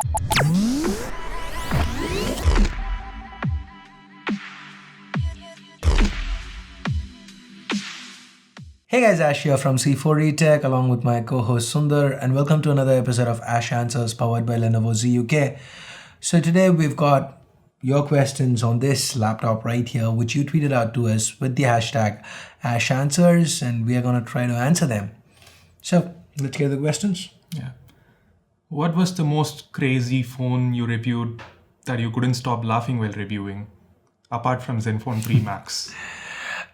Hey guys, Ash here from C4E Tech along with my co-host Sundar, and welcome to another episode of Ash Answers powered by Lenovo ZUK. So today we've got your questions on this laptop right here, which you tweeted out to us with the hashtag Ash Answers, and we are going to try to answer them. So let's get the questions. Yeah. What was the most crazy phone you reviewed that you couldn't stop laughing while reviewing, apart from Zenfone 3 Max?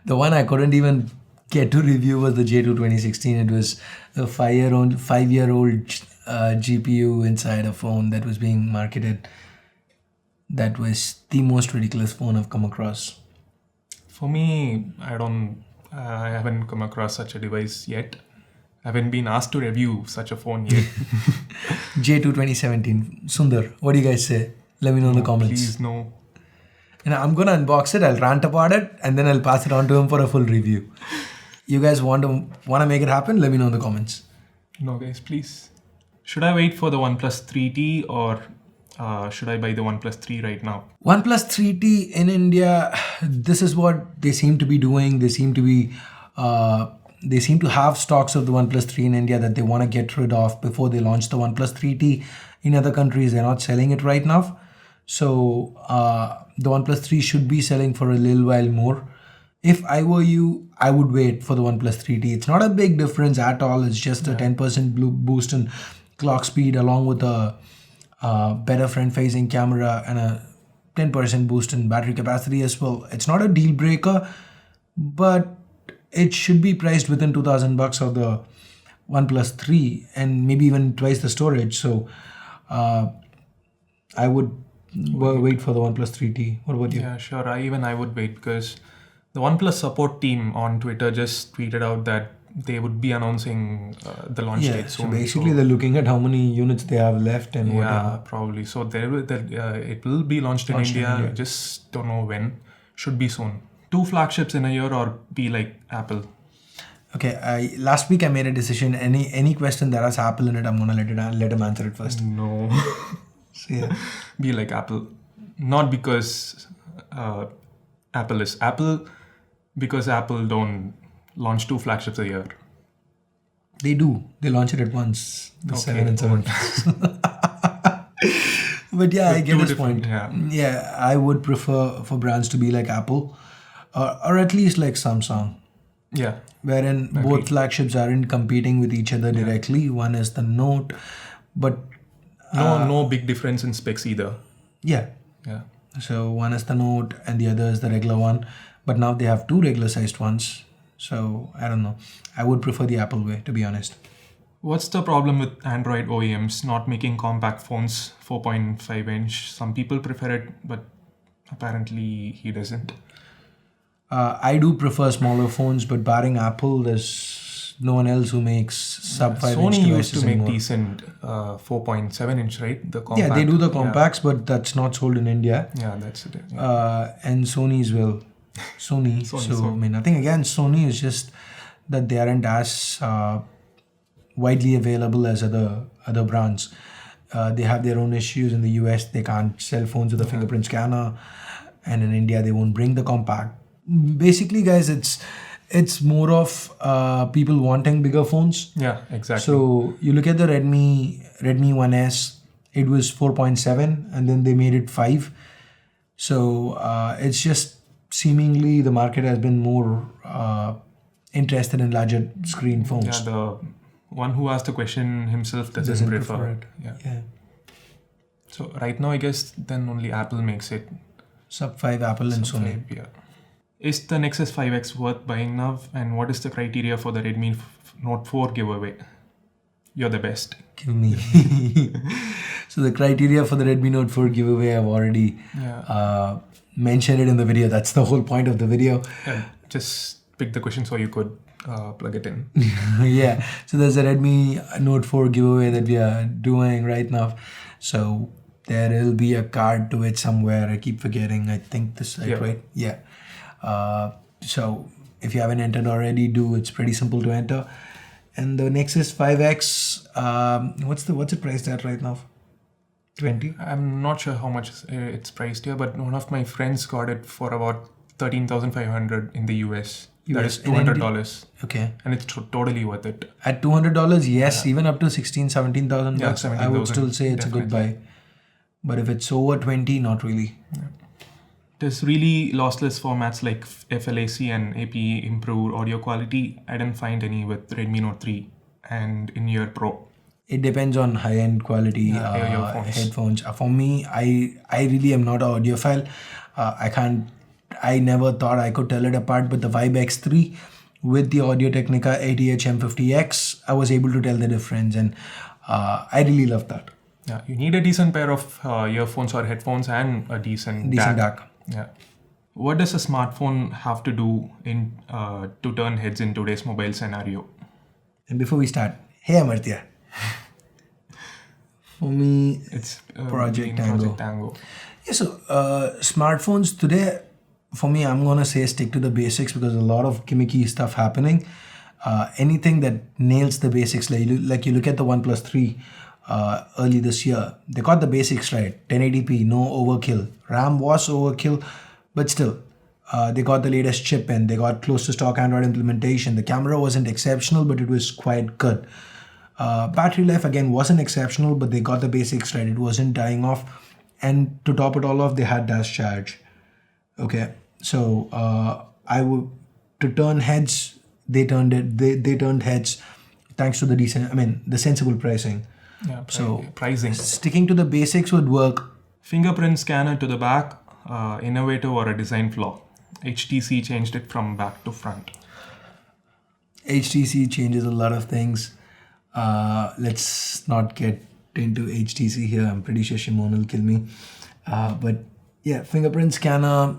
The one I couldn't even get to review was the J2 2016. It was a five-year-old GPU inside a phone that was being marketed. That was the most ridiculous phone I've come across. For me, I haven't come across such a device yet. I haven't been asked to review such a phone yet. J2 2017. Sundar, what do you guys say? Let me know in the comments. Please, no. And I'm going to unbox it, I'll rant about it, and then I'll pass it on to him for a full review. You guys want to make it happen? Let me know in the comments. No guys, please. Should I wait for the OnePlus 3T or should I buy the OnePlus 3 right now? OnePlus 3T in India, this is what they seem to be doing. They seem to have stocks of the OnePlus 3 in India that they want to get rid of before they launch the OnePlus 3T. In other countries, they're not selling it right now. So the OnePlus 3 should be selling for a little while more. If I were you, I would wait for the OnePlus 3T. It's not a big difference at all. It's just a 10% boost in clock speed along with a better front-facing camera and a 10% boost in battery capacity as well. It's not a deal breaker, but it should be priced within $2,000 of the OnePlus 3 and maybe even twice the storage. So I would wait for the OnePlus 3T. What about you? Yeah, sure. I would wait because the OnePlus support team on Twitter just tweeted out that they would be announcing the launch date soon. So basically they're looking at how many units they have left and yeah, probably. So it will be launched in India. Just don't know when. Should be soon. 2 flagships in a year or be like Apple. Okay, last week I made a decision. Any question that has Apple in it, I'm gonna let him answer it first. No. So yeah. Be like Apple. Not because Apple is Apple, because Apple don't launch 2 flagships a year. They do. They launch it at once. The 7 and 7. But yeah, I get this point. Yeah, I would prefer for brands to be like Apple or at least like Samsung. Yeah. Wherein both flagships aren't competing with each other directly. One is the Note, but no big difference in specs either. Yeah. So one is the Note and the other is the regular one. But now they have 2 regular sized ones. So I don't know. I would prefer the Apple way, to be honest. What's the problem with Android OEMs not making compact phones 4.5 inch? Some people prefer it, but apparently he doesn't. I do prefer smaller phones, but barring Apple, there's no one else who makes sub 5 inch devices Sony used to make anymore. Decent 4.7 inch, right? The compact. Yeah, they do the compacts, but that's not sold in India. Yeah, that's it. And Sony's will. Sony. So I mean, nothing against Sony. It's just that they aren't as widely available as other brands. They have their own issues. In the US, they can't sell phones with a fingerprint scanner, and in India, they won't bring the compact. Basically, guys, it's more of people wanting bigger phones. Yeah, exactly. So you look at the Redmi 1S. It was 4.7, and then they made it 5. So it's just seemingly the market has been more interested in larger screen phones. Yeah, the one who asked the question himself doesn't prefer it. Yeah. So right now, I guess then only Apple makes it. Sub 5 Apple and Sony. Yeah. Is the Nexus 5X worth buying now? And what is the criteria for the Redmi Note 4 giveaway? You're the best. Give me. So the criteria for the Redmi Note 4 giveaway, I've already mentioned it in the video. That's the whole point of the video. Yeah, just pick the question so you could plug it in. Yeah. So there's a Redmi Note 4 giveaway that we are doing right now. So there will be a card to it somewhere. I keep forgetting. I think this is right. Yeah. So if you haven't entered already, do. It's pretty simple to enter. And the Nexus 5X, what's it priced at right now? 20? I'm not sure how much it's priced here, but one of my friends got it for about 13,500 in the US. That is $200. Okay. And it's totally worth it. At $200, yes, even up to 17,000 Yeah, bucks, I 17,000, would still say it's a good buy. But if it's over 20, not really. There's really lossless formats like FLAC and APE improve audio quality. I didn't find any with Redmi Note 3 and in-ear Pro. It depends on high-end quality headphones. For me, I really am not an audiophile. I never thought I could tell it apart, but the Vibe X3 with the Audio-Technica ATH M50X, I was able to tell the difference, and I really love that. Yeah, you need a decent pair of earphones or headphones and a decent DAC. Yeah. What does a smartphone have to do to turn heads in today's mobile scenario? And before we start, hey Amartya. For me, it's Project Tango. Yeah, so smartphones today, for me, I'm going to say stick to the basics because a lot of gimmicky stuff happening. Anything that nails the basics, like you look at the OnePlus 3 early this year, they got the basics right. 1080p, no overkill. RAM was overkill, but still, they got the latest chip in. They got close to stock Android implementation. The camera wasn't exceptional, but it was quite good. Battery life again wasn't exceptional, but they got the basics right. It wasn't dying off, and to top it all off, they had dash charge. Okay, so to turn heads, they turned it. They turned heads thanks to the sensible pricing. Yeah, pricing. Sticking to the basics would work. Fingerprint scanner to the back, innovative or a design flaw. HTC changed it from back to front. HTC changes a lot of things. Let's not get into HTC here. I'm pretty sure Shimon will kill me. But yeah, fingerprint scanner,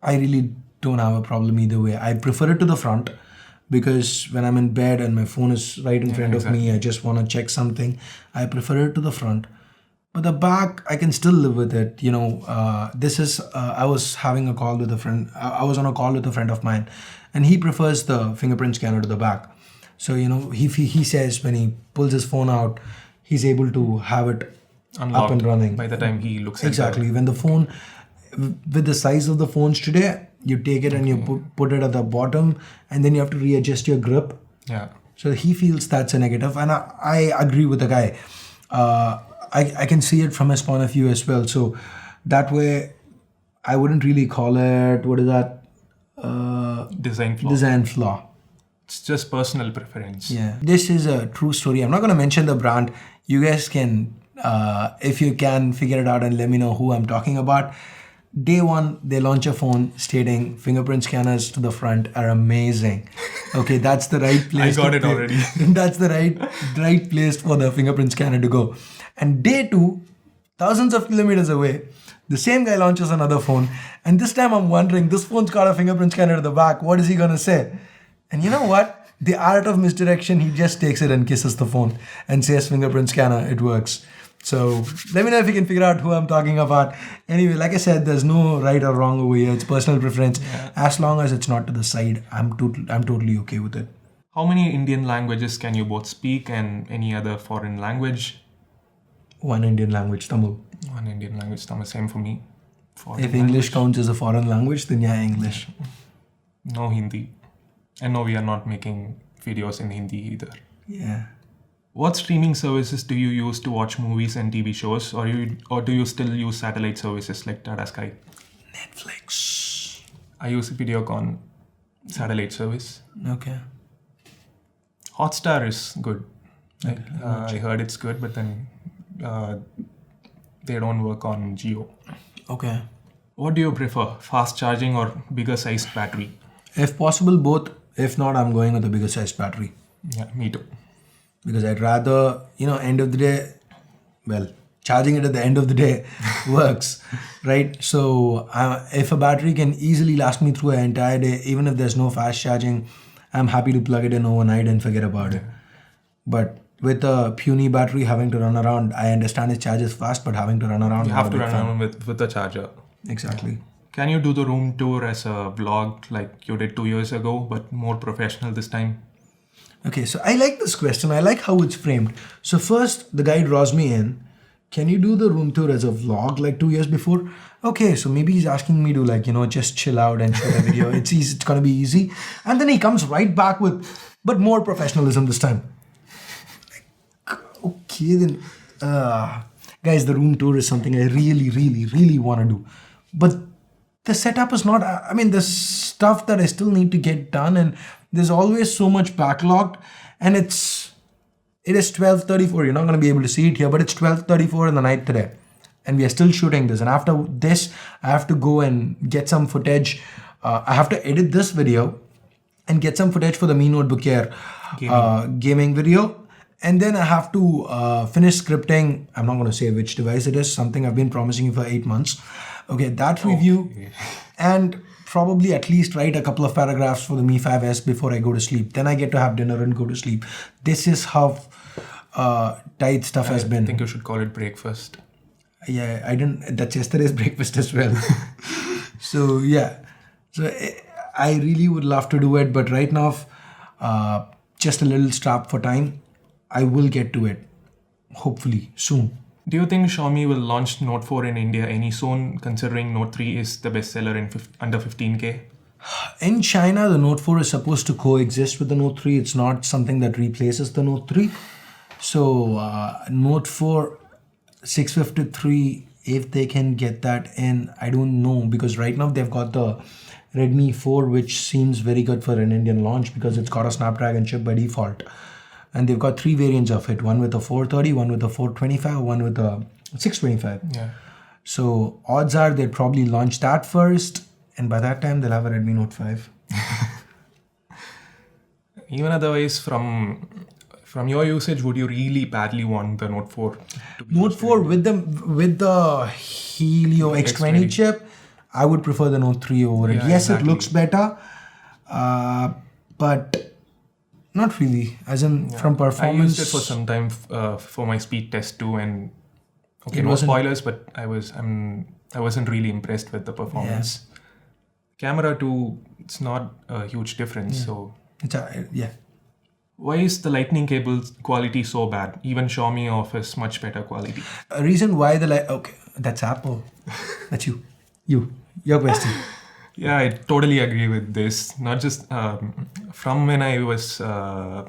I really don't have a problem either way. I prefer it to the front because when I'm in bed and my phone is right in front of me, I just want to check something. I prefer it to the front. But the back, I can still live with it. I was having a call with a friend. I was on a call with a friend of mine, and he prefers the fingerprint scanner to the back. So, he says when he pulls his phone out, he's able to have it unlocked up and running. By the time he looks at Exactly. When the phone, with the size of the phones today, you take it and you put it at the bottom, and then you have to readjust your grip. Yeah. So he feels that's a negative, and I agree with the guy. I can see it from his point of view as well. So that way, I wouldn't really call it, what is that? Design flaw. It's just personal preference. Yeah. This is a true story. I'm not going to mention the brand. You guys can, if you can, figure it out and let me know who I'm talking about. Day one, they launch a phone stating fingerprint scanners to the front are amazing. Okay, that's the right place. I got it already. That's the right place for the fingerprint scanner to go. And day two, thousands of kilometers away, the same guy launches another phone. And this time I'm wondering, this phone's got a fingerprint scanner to the back. What is he going to say? And you know what? The art of misdirection, he just takes it and kisses the phone and says fingerprint scanner, it works. So let me know if you can figure out who I'm talking about. Anyway, like I said, there's no right or wrong over here. It's personal preference. Yeah. As long as it's not to the side, I'm totally okay with it. How many Indian languages can you both speak and any other foreign language? One Indian language, Tamil. One Indian language, Tamil. Same for me. If English counts as a foreign language, then yeah, English. No Hindi. And no, we are not making videos in Hindi either. Yeah. What streaming services do you use to watch movies and TV shows, or do you still use satellite services like Tata Sky? Netflix. I use Videocon satellite service. Okay. Hotstar is good. I heard it's good, but then they don't work on Jio. Okay. What do you prefer, fast charging or bigger sized battery? If possible, both. If not, I'm going with the bigger sized battery. Yeah, me too. Because I'd rather, end of the day, charging it at the end of the day works, right? So if a battery can easily last me through an entire day, even if there's no fast charging, I'm happy to plug it in overnight and forget about it. But with a puny battery having to run around, I understand it charges fast, but having to run around. You have to run around with the charger. Exactly. Yeah. Can you do the room tour as a vlog like you did 2 years ago, but more professional this time? Okay, so I like this question. I like how it's framed. So first, the guy draws me in can you do the room tour as a vlog like 2 years before? Okay, so maybe he's asking me to like, just chill out and shoot a video. It's easy, it's gonna be easy. And then he comes right back with, but more professionalism this time. Okay, then, guys, the room tour is something I really, really, really want to do. But the setup is not, there's stuff that I still need to get done, and there's always so much backlogged, and it is 12:34. You're not going to be able to see it here, but it's 12:34 in the night today, and we are still shooting this. And after this, I have to go and get some footage. I have to edit this video and get some footage for the Mi Notebook Air gaming video. And then I have to finish scripting. I'm not going to say which device it is. Something I've been promising you for 8 months. Okay, that review. Okay. And probably at least write a couple of paragraphs for the Mi 5S before I go to sleep. Then I get to have dinner and go to sleep. This is how tight stuff has been. I think you should call it breakfast. Yeah, I didn't. That's yesterday's breakfast as well. So yeah. So I really would love to do it. But right now, just a little strapped for time. I will get to it, hopefully, soon. Do you think Xiaomi will launch Note 4 in India any soon, considering Note 3 is the bestseller in under 15K? In China, the Note 4 is supposed to coexist with the Note 3. It's not something that replaces the Note 3. So, Note 4 653, if they can get that in, I don't know. Because right now, they've got the Redmi 4, which seems very good for an Indian launch because it's got a Snapdragon chip by default. And they've got 3 variants of it. One with a 430, one with a 425, one with a 625. Yeah. So odds are they'll probably launch that first. And by that time, they'll have a Redmi Note 5. Even otherwise, from your usage, would you really badly want the Note 4 to be Note 4 with the Helio X20 chip, I would prefer the Note 3 over it. Yes, exactly. It looks better. But not really, as in from performance. I used it for some time for my speed test too, and no spoilers, but I wasn't really impressed with the performance. Yeah. Camera too, it's not a huge difference. So why is the lightning cable quality so bad? Even Xiaomi offers much better quality. A reason why okay, that's Apple. That's your question. Yeah, I totally agree with this. Not just from when I was an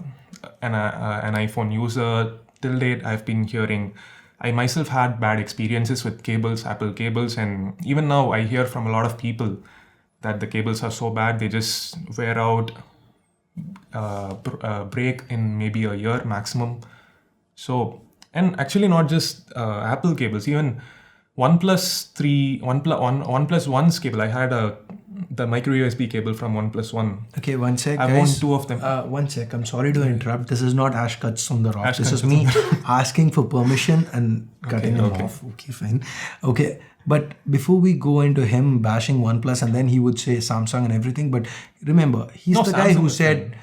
iPhone user till date, I've been hearing. I myself had bad experiences with cables, Apple cables, and even now I hear from a lot of people that the cables are so bad they just wear out, break in maybe a year maximum. So, and actually not just Apple cables, even OnePlus 1's cable. I had the micro USB cable from OnePlus 1. Okay, one sec, I've owned 2 of them. One sec, I'm sorry to interrupt. This is not Ashkat Sundar I. This is me asking for permission and cutting him off. Okay, fine. Okay, but before we go into him bashing OnePlus and then he would say Samsung and everything, but remember, he's the guy who said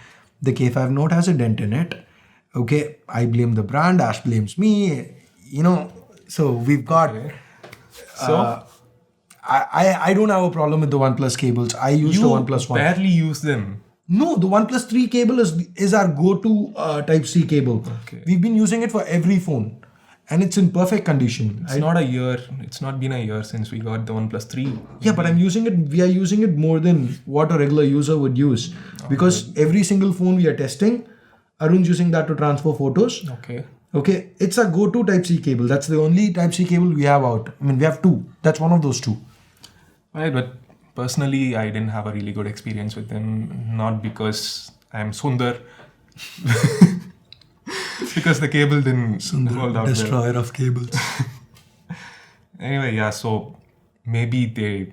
the K5 Note has a dent in it. Okay, I blame the brand, Ash blames me, so we've got... Okay. So? I don't have a problem with the OnePlus cables. I use the OnePlus 1. You barely use them. No, the OnePlus 3 cable is our go-to Type-C cable. Okay. We've been using it for every phone. And it's in perfect condition. It's not a year. It's not been a year since we got the OnePlus 3. Yeah, but we are using it more than what a regular user would use. Because every single phone we are testing, Arun's using that to transfer photos. Okay, it's a go-to Type-C cable. That's the only Type-C cable we have out. We have 2. That's one of those 2. Right, but personally, I didn't have a really good experience with them. Not because I'm Sundar. Because the cable didn't hold out. Destroyer of cables. Anyway, yeah, so maybe they...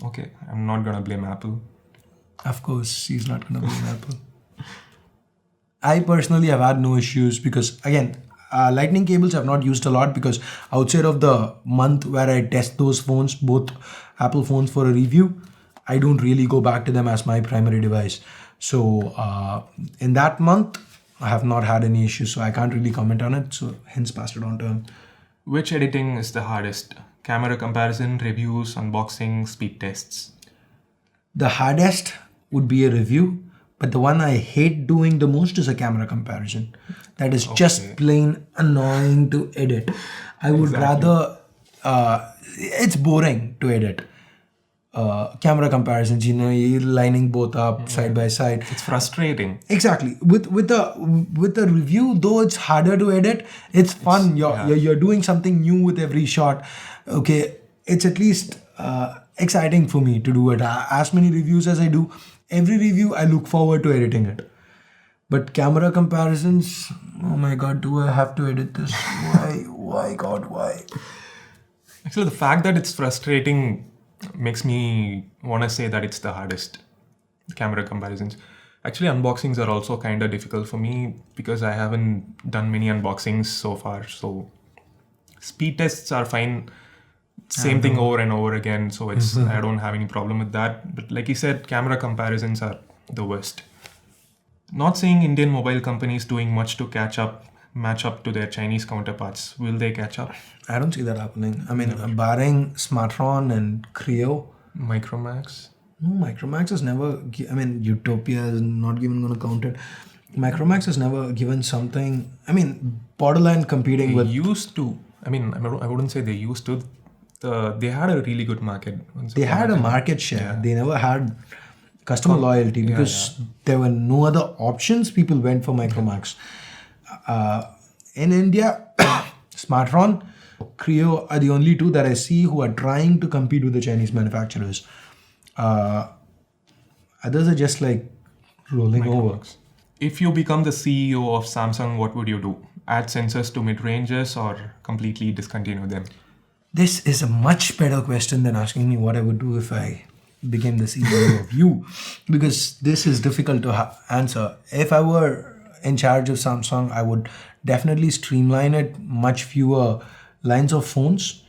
okay, I'm not going to blame Apple. Of course, he's not going to blame Apple. I personally have had no issues because, again, lightning cables I've not used a lot because outside of the month where I test those phones, both Apple phones for a review, I don't really go back to them as my primary device. So in that month, I have not had any issues, so I can't really comment on it. So hence passed it on to him. Which editing is the hardest? Camera comparison, reviews, unboxing, speed tests? The hardest would be a review. But the one I hate doing the most is a camera comparison. that is just plain annoying to edit. I would rather, it's boring to edit. Camera comparisons, you're lining both up side by side. It's frustrating. Exactly. With the review, though it's harder to edit, it's fun. You're doing something new with every shot. Okay, it's at least exciting for me to do it. As many reviews as I do, every review I look forward to editing it. But camera comparisons, oh my god, do I have to edit this? Why God, why? Actually, the fact that it's frustrating makes me want to say that it's the hardest camera comparisons. Actually, unboxings are also kind of difficult for me because I haven't done many unboxings so far. So speed tests are fine. Same thing over and over again. So it's I don't have any problem with that. But like you said, camera comparisons are the worst. Not saying Indian mobile companies doing much to match up to their Chinese counterparts. Will they catch up? I don't see that happening. I mean, barring Smartphone and Creo. Micromax? No, Micromax has never... I mean, Utopia is not even going to count it. Micromax has never given something... I mean, borderline competing with... They used to. I mean, I wouldn't say they used to. They had a really good market. They had a market share. Yeah. They never had customer loyalty because there were no other options. People went for Micromax. In India, Smartphone, Creo are the only two that I see who are trying to compete with the Chinese manufacturers. Others are just like rolling over. If you become the CEO of Samsung, what would you do? Add sensors to mid-ranges or completely discontinue them? This is a much better question than asking me what I would do if I became the CEO of you, because this is difficult to answer. If I were in charge of Samsung, I would definitely streamline it, much fewer lines of phones,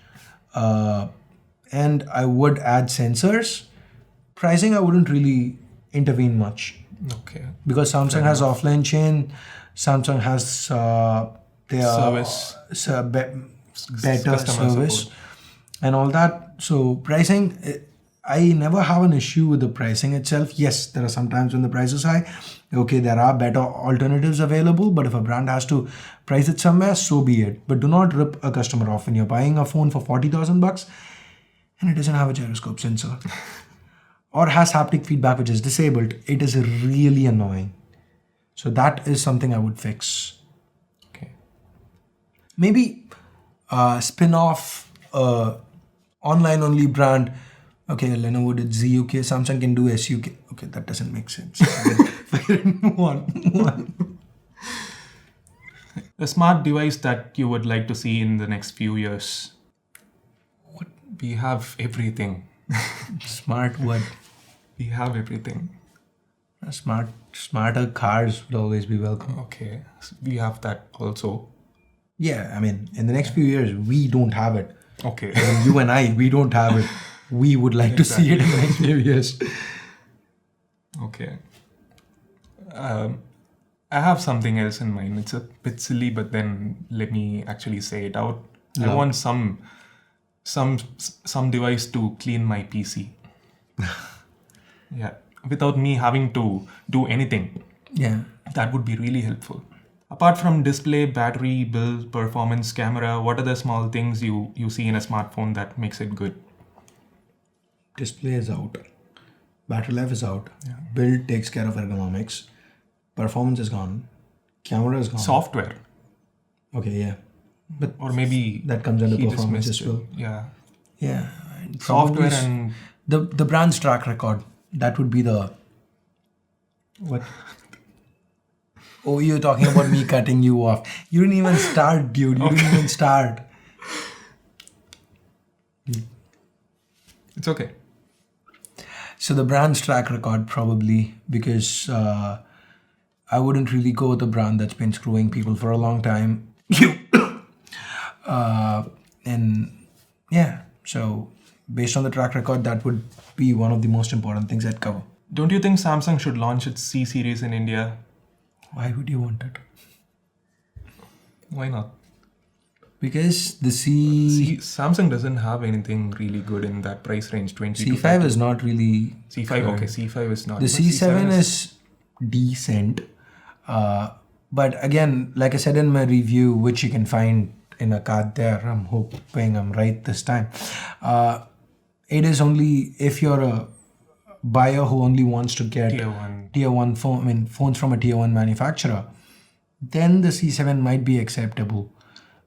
and I would add sensors. Pricing, I wouldn't really intervene much. Okay. Because Samsung has offline chain, Samsung has their service, better service support and all that. So pricing, I never have an issue with the pricing itself. Yes, there are some times when the price is high. Okay, there are better alternatives available, but if a brand has to price it somewhere, so be it. But do not rip a customer off when you're buying a phone for $40,000 and it doesn't have a gyroscope sensor or has haptic feedback which is disabled. It is really annoying. So that is something I would fix. Okay. Maybe spin off online only brand. Okay, Lenovo did ZUK, Samsung can do SUK. Okay, that doesn't make sense. Move on. A smart device that you would like to see in the next few years. What? We have everything. Smart what? We have everything. Smarter cars would always be welcome. Okay, so we have that also. Yeah, I mean, in the next few years, we don't have it. Okay. You and I, we don't have it. We would like to see it in the next few years. Okay. I have something else in mind. It's a bit silly, but then let me actually say it out. I want some device to clean my PC. Yeah. Without me having to do anything. Yeah. That would be really helpful. Apart from display, battery, build, performance, camera, what are the small things you see in a smartphone that makes it good? Display is out. Battery life is out. Yeah. Build takes care of ergonomics. Performance is gone. Camera is gone. Software. Okay, yeah. But or maybe that comes under performance as well. Yeah. Yeah. Software and the brand's track record. That would be the what? Oh, you're talking about me cutting you off. You didn't even start, dude. You didn't even start. It's okay. So the brand's track record probably, because I wouldn't really go with a brand that's been screwing people for a long time. And yeah, so based on the track record, that would be one of the most important things I'd cover. Don't you think Samsung should launch its C series in India? Why would you want it? Why not? Because the Samsung doesn't have anything really good in that price range. 20 C5 is not really... C5, okay, C5 is not. The C7 is decent. But again, like I said in my review, which you can find in a card there, I'm hoping I'm right this time. It is only if you're a buyer who only wants to get tier one phone, phones from a tier one manufacturer, then the C7 might be acceptable.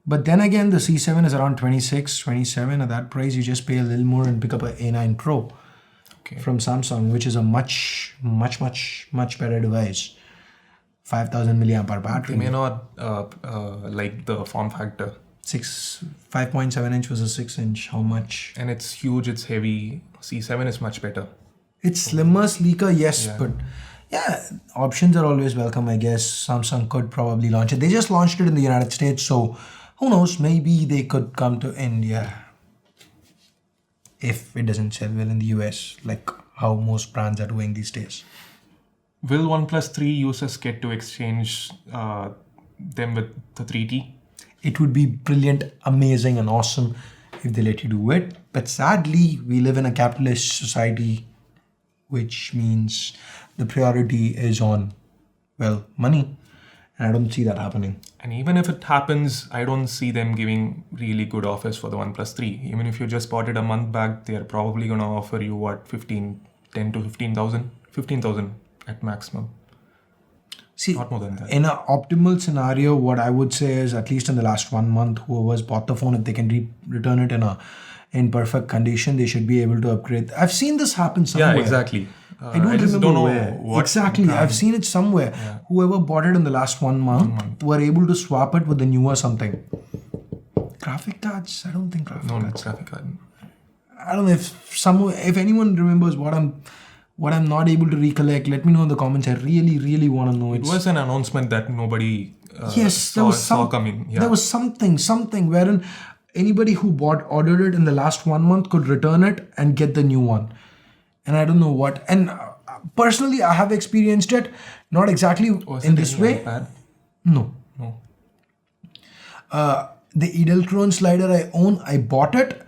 But then again, the C7 is around 26, 27. At that price, you just pay a little more and pick up an A9 Pro from Samsung, which is a much better device. 5,000 milliamp hour battery. They may not like the form factor. 5.7 inch versus 6 inch. How much? And it's huge, it's heavy. C7 is much better. It's slimmer, sleeker, yes, but yeah, options are always welcome, I guess. Samsung could probably launch it. They just launched it in the United States, so who knows, maybe they could come to India if it doesn't sell well in the US, like how most brands are doing these days. Will OnePlus 3 users get to exchange them with the 3T? It would be brilliant, amazing, and awesome if they let you do it. But sadly, we live in a capitalist society, which means the priority is on, well, money. And I don't see that happening. And even if it happens, I don't see them giving really good offers for the OnePlus 3. Even if you just bought it a month back, they're probably going to offer you, what, 10 to 15,000? 15,000 at maximum. See, not more than that. In an optimal scenario, what I would say is, at least in the last 1 month, whoever's bought the phone, if they can return it in perfect condition, they should be able to upgrade. I've seen this happen somewhere. Yeah, exactly. I don't remember where. Exactly. I've seen it somewhere. Yeah. Whoever bought it in the last 1 month were able to swap it with the newer something. Graphic cards? I don't think graphic cards. No, graphic card. I don't know if anyone remembers what I'm not able to recollect. Let me know in the comments. I really want to know. It was an announcement that nobody saw coming. Yeah. There was something wherein anybody who ordered it in the last 1 month could return it and get the new one. And I don't know what. And personally, I have experienced it. Not exactly in this way. iPad? No. The Edeltron slider I own, I bought it.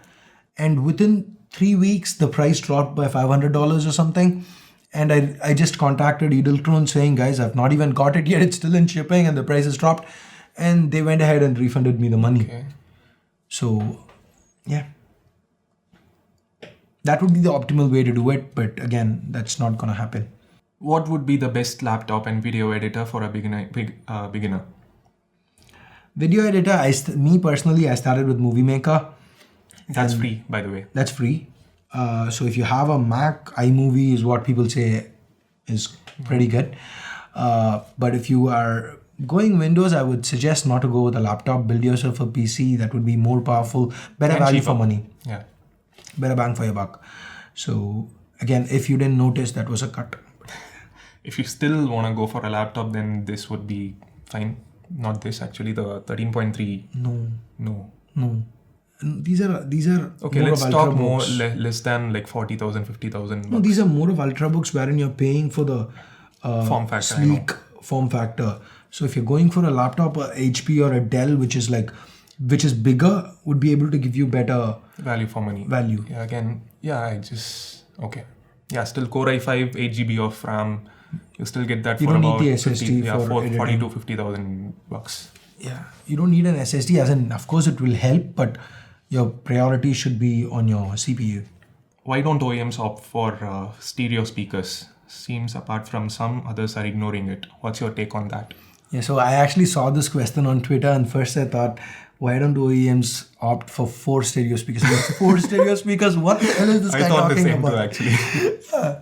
And within 3 weeks, the price dropped by $500 or something. And I just contacted Edeltron saying, guys, I've not even got it yet. It's still in shipping and the price has dropped. And they went ahead and refunded me the money. Okay. So, yeah. That would be the optimal way to do it. But again, that's not going to happen. What would be the best laptop and video editor for a beginner? Video editor, me personally, I started with Movie Maker. That's free, by the way. That's free. So if you have a Mac, iMovie is what people say is pretty good. But if you are going Windows, I would suggest not to go with a laptop. Build yourself a PC that would be more powerful, better value for money. Yeah. Better bang for your buck. So again, if you didn't notice, that was a cut. If you still want to go for a laptop, then this would be fine. Not this, actually, the 13.3. No. These are okay. Let's talk more less than like 40,000, 50,000. No, these are more of ultrabooks wherein you're paying for the form factor, sleek form factor. So if you're going for a laptop, a HP or a Dell, which is bigger, would be able to give you better value for money. Yeah, again, still Core i5, 8 GB of RAM. You still get that for about 40 to 50,000 bucks. Yeah, you don't need an SSD, as in, of course it will help, but your priority should be on your CPU. Why don't OEMs opt for stereo speakers? Seems apart from some, others are ignoring it. What's your take on that? Yeah, so I actually saw this question on Twitter, and first I thought, why don't OEMs opt for 4 stereo speakers? 4 stereo speakers? What the hell is this guy talking about? I thought the same too, actually.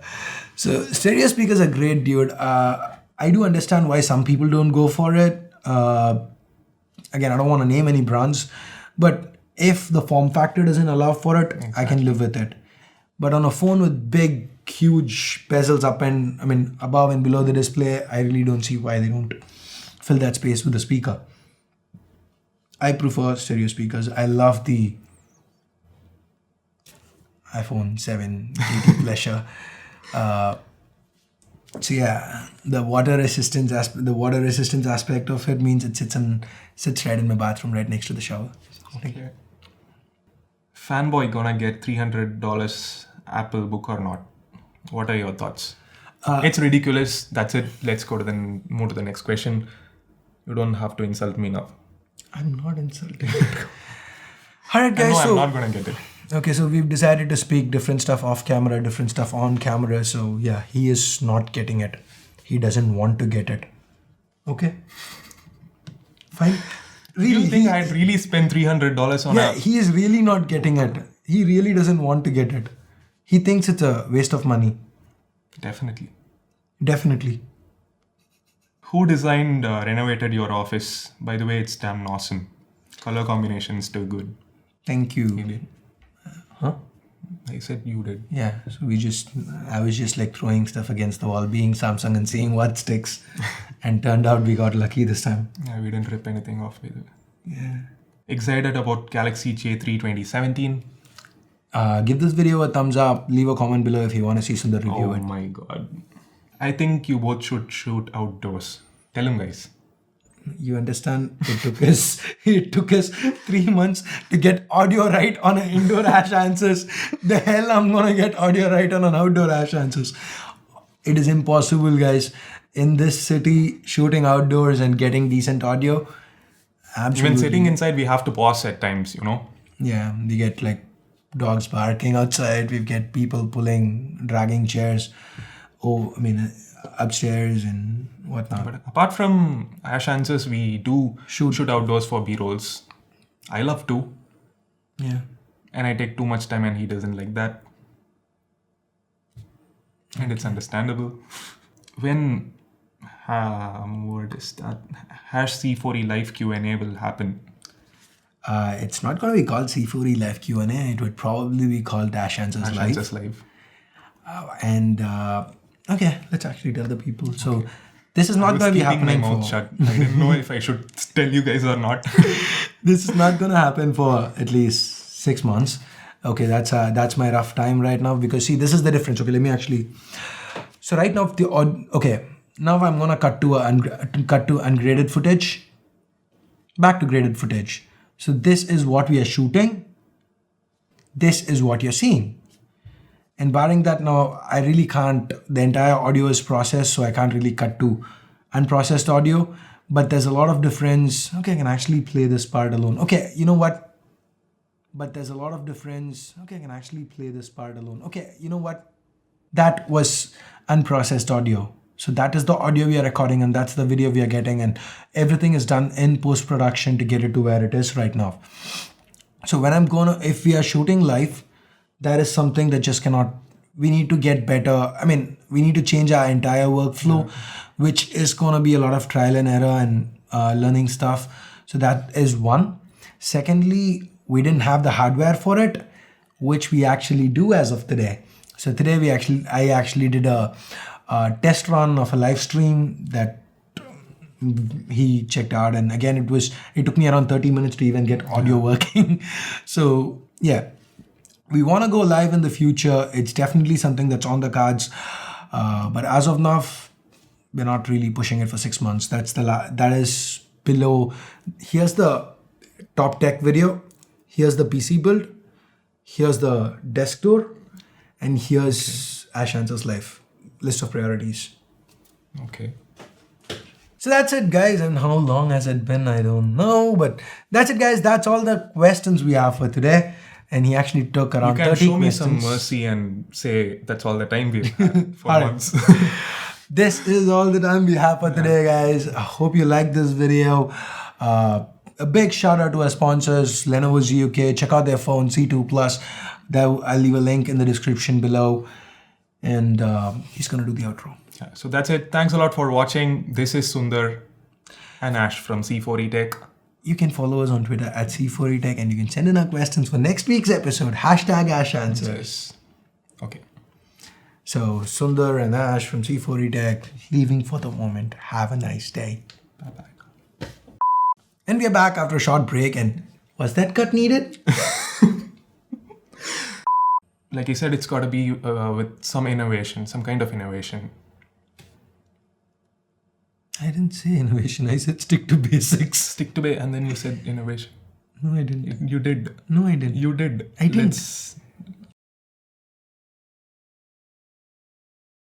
So stereo speakers are great, dude. I do understand why some people don't go for it. Again, I don't want to name any brands, but if the form factor doesn't allow for it, exactly, I can live with it. But on a phone with big, huge bezels above and below the display, I really don't see why they don't fill that space with a speaker. I prefer stereo speakers. I love the iPhone 7 GT Pleasure. So yeah, the water resistance aspect of it means it sits right in my bathroom, right next to the shower. Okay. Fanboy gonna get $300 Apple book or not? What are your thoughts? It's ridiculous. That's it. Let's move to the next question. You don't have to insult me now. I'm not insulting. Alright, No, guys. I'm So not gonna get it. okay, so we've decided to speak different stuff off camera, different stuff on camera. So yeah, he is not getting it. He doesn't want to get it. Okay. Fine. Do you think I'd really spend $300 on Yeah, a... he is really not getting it. He really doesn't want to get it. He thinks it's a waste of money. Definitely. Definitely. Who designed, renovated your office? By the way, it's damn awesome. Color combination is still good. Thank You you. did. Huh? I said you did. Yeah, so I was just like throwing stuff against the wall, being Samsung and seeing what sticks. And turned out we got lucky this time. Yeah, we didn't rip anything off, by the way. Yeah. Excited about Galaxy J3 2017? Give this video a thumbs up. Leave a comment below if you want to see Sundar review Oh it. my god. I think you both should shoot outdoors. Tell him, guys. You understand? It took us 3 months to get audio right on an indoor Ash Answers. The hell I'm gonna get audio right on an outdoor Ash Answers. It is impossible, guys. In this city, shooting outdoors and getting decent audio. Absolutely. Even sitting inside, we have to pause at times, you know? Yeah, we get like dogs barking outside. We get people dragging chairs. Upstairs and whatnot. But apart from Ash Answers, we do shoot outdoors for B-rolls. I love to. Yeah. And I take too much time and he doesn't like that. And it's understandable. When what is that? #C4E live Q&A will happen. It's not going to be called C4E Live Q&A. It would probably be called Dash Answers Ash Live. Answers live. Okay, let's actually tell the people. So this is I not was going to be keeping my happening mouth for... shut. I didn't know if I should tell you guys or not. This is not going to happen for at least 6 months. Okay, that's my rough time right now because see, this is the difference. Okay, let me actually... So right now, now I'm going to cut to ungraded footage. Back to graded footage. So this is what we are shooting. This is what you're seeing. And barring that now, I really can't, the entire audio is processed, so I can't really cut to unprocessed audio. But there's a lot of difference. Okay, I can actually play this part alone. Okay, you know what? But there's a lot of difference. Okay, I can actually play this part alone. Okay, you know what? That was unprocessed audio. So that is the audio we are recording and that's the video we are getting and everything is done in post-production to get it to where it is right now. So if we are shooting live, that is something that just cannot, we need to get better. We need to change our entire workflow, which is going to be a lot of trial and error and learning stuff. So that is one. Secondly, we didn't have the hardware for it, which we actually do as of today. So today I actually did a test run of a live stream that he checked out. And again, it took me around 30 minutes to even get audio working. So yeah. We want to go live in the future. It's definitely something that's on the cards. But as of now, we're not really pushing it for 6 months. That is below. Here's the top tech video. Here's the PC build. Here's the desk tour. And here's Ash Answers Live. List of priorities. Okay. So that's it, guys. And how long has it been? I don't know. But that's it, guys. That's all the questions we have for today. And he actually took around 30 questions. You can show me some mercy and say that's all the time we've had for months. This is all the time we have for today, guys. I hope you liked this video. A big shout out to our sponsors, Lenovo GUK. Check out their phone, C2 Plus. I'll leave a link in the description below. And he's going to do the outro. Yeah, so that's it. Thanks a lot for watching. This is Sundar and Ash from C4E Tech. You can follow us on Twitter at C4E Tech and you can send in our questions for next week's episode. #Ash Answers. Yes. Okay. So Sundar and Ash from C4E Tech leaving for the moment. Have a nice day. Bye-bye. And we are back after a short break. And was that cut needed? Like I said, it's got to be with some innovation, some kind of innovation. I didn't say innovation. I said stick to basics. Stick to and then you said innovation. No, I didn't. You did. No, I didn't. You did. I didn't. Let's